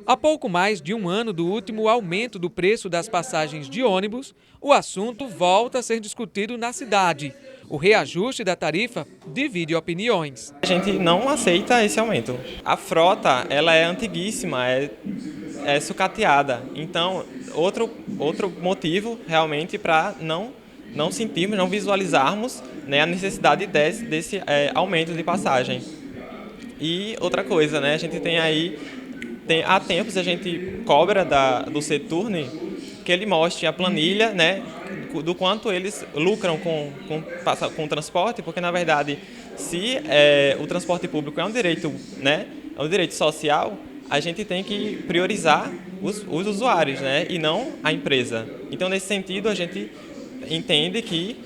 Há pouco mais de um ano do último aumento do preço das passagens de ônibus, o assunto volta a ser discutido na cidade. O reajuste da tarifa divide opiniões. A gente não aceita esse aumento. A frota, ela é antiguíssima, é sucateada. Então, outro motivo realmente para não sentirmos, não visualizarmos, né, a necessidade desse aumento de passagem. E outra coisa, né, a gente tem aí, há tempos a gente cobra do Seturne que ele mostre a planilha, né, do quanto eles lucram com o transporte, porque na verdade, se o transporte público é um direito, né, é um direito social, a gente tem que priorizar os usuários, né, e não a empresa. Então, nesse sentido, a gente entende que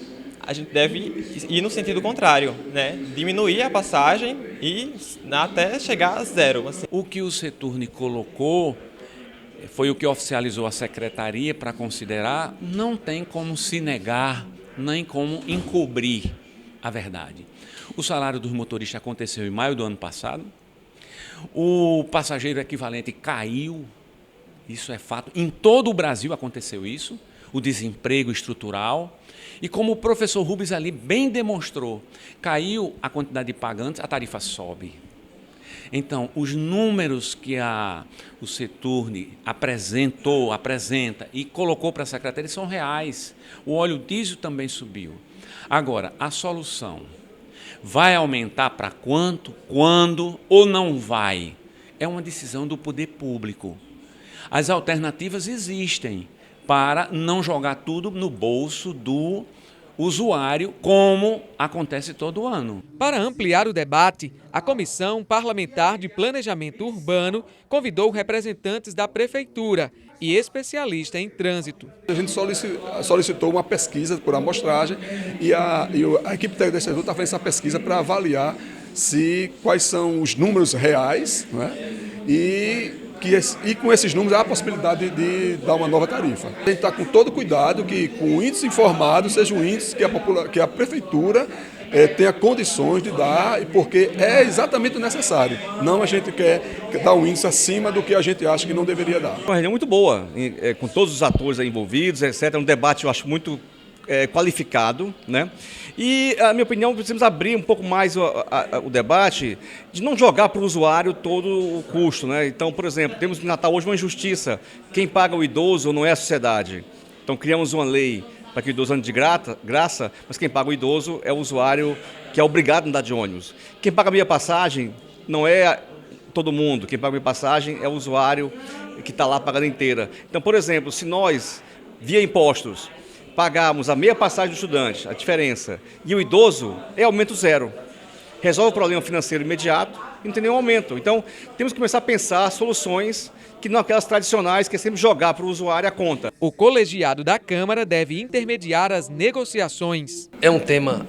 a gente deve ir no sentido contrário, né, diminuir a passagem e até chegar a zero. Assim. O que o Seturne colocou foi o que oficializou a secretaria para considerar, não tem como se negar, nem como encobrir a verdade. O salário dos motoristas aconteceu em maio do ano passado, o passageiro equivalente caiu, isso é fato, em todo o Brasil aconteceu isso, o desemprego estrutural, e como o professor Rubens ali bem demonstrou, caiu a quantidade de pagantes, a tarifa sobe. Então, os números que o Seturne apresenta e colocou para a secretaria são reais. O óleo diesel também subiu. Agora, a solução vai aumentar para quanto, quando ou não vai? É uma decisão do poder público. As alternativas existem para não jogar tudo no bolso do usuário, como acontece todo ano. Para ampliar o debate, a Comissão Parlamentar de Planejamento Urbano convidou representantes da Prefeitura e especialistas em trânsito. A gente solicitou uma pesquisa por amostragem e a equipe técnica da Instituto está fazendo essa pesquisa para avaliar quais são os números reais, né? E com esses números há a possibilidade de dar uma nova tarifa. A gente está com todo cuidado que com o índice informado seja um índice que a Prefeitura tenha condições de dar, porque é exatamente necessário. Não a gente quer dar um índice acima do que a gente acha que não deveria dar. Uma reunião muito boa, com todos os atores envolvidos, etc. Um debate, eu acho, muito qualificado, né? E, a minha opinião, precisamos abrir um pouco mais o debate de não jogar para o usuário todo o custo, né? Então, por exemplo, temos no Natal hoje uma injustiça. Quem paga o idoso não é a sociedade. Então, criamos uma lei para que o idoso ande de graça, mas quem paga o idoso é o usuário que é obrigado a andar de ônibus. Quem paga a meia passagem não é todo mundo. Quem paga a meia passagem é o usuário que está lá pagando inteira. Então, por exemplo, se nós, via impostos, pagarmos a meia passagem do estudante, a diferença, e o idoso, é aumento zero. Resolve o problema financeiro imediato e não tem nenhum aumento. Então, temos que começar a pensar soluções que não aquelas tradicionais, que é sempre jogar para o usuário a conta. O colegiado da Câmara deve intermediar as negociações. É um tema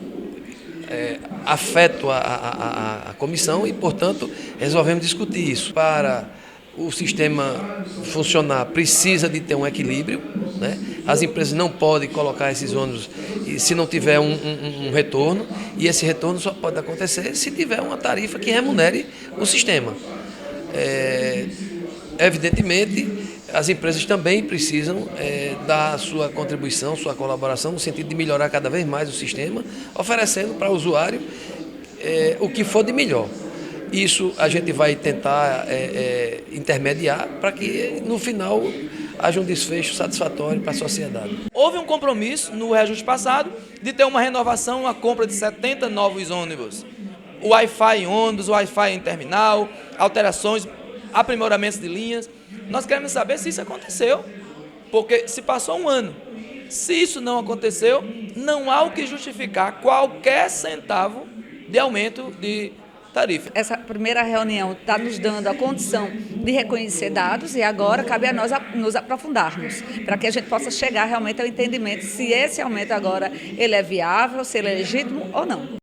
afeto à comissão e, portanto, resolvemos discutir isso. Para o sistema funcionar, precisa de ter um equilíbrio, né? As empresas não podem colocar esses ônibus se não tiver um retorno, e esse retorno só pode acontecer se tiver uma tarifa que remunere o sistema. Evidentemente, as empresas também precisam dar sua contribuição, sua colaboração, no sentido de melhorar cada vez mais o sistema, oferecendo para o usuário o que for de melhor. Isso a gente vai tentar intermediar para que, no final, haja um desfecho satisfatório para a sociedade. Houve um compromisso no reajuste passado de ter uma renovação, uma compra de 70 novos ônibus. O Wi-Fi em ônibus, o Wi-Fi em terminal, alterações, aprimoramentos de linhas. Nós queremos saber se isso aconteceu, porque se passou um ano. Se isso não aconteceu, não há o que justificar qualquer centavo de aumento de tarifa. Essa primeira reunião está nos dando a condição de reconhecer dados e agora cabe a nós nos aprofundarmos para que a gente possa chegar realmente ao entendimento se esse aumento agora ele é viável, se ele é legítimo ou não.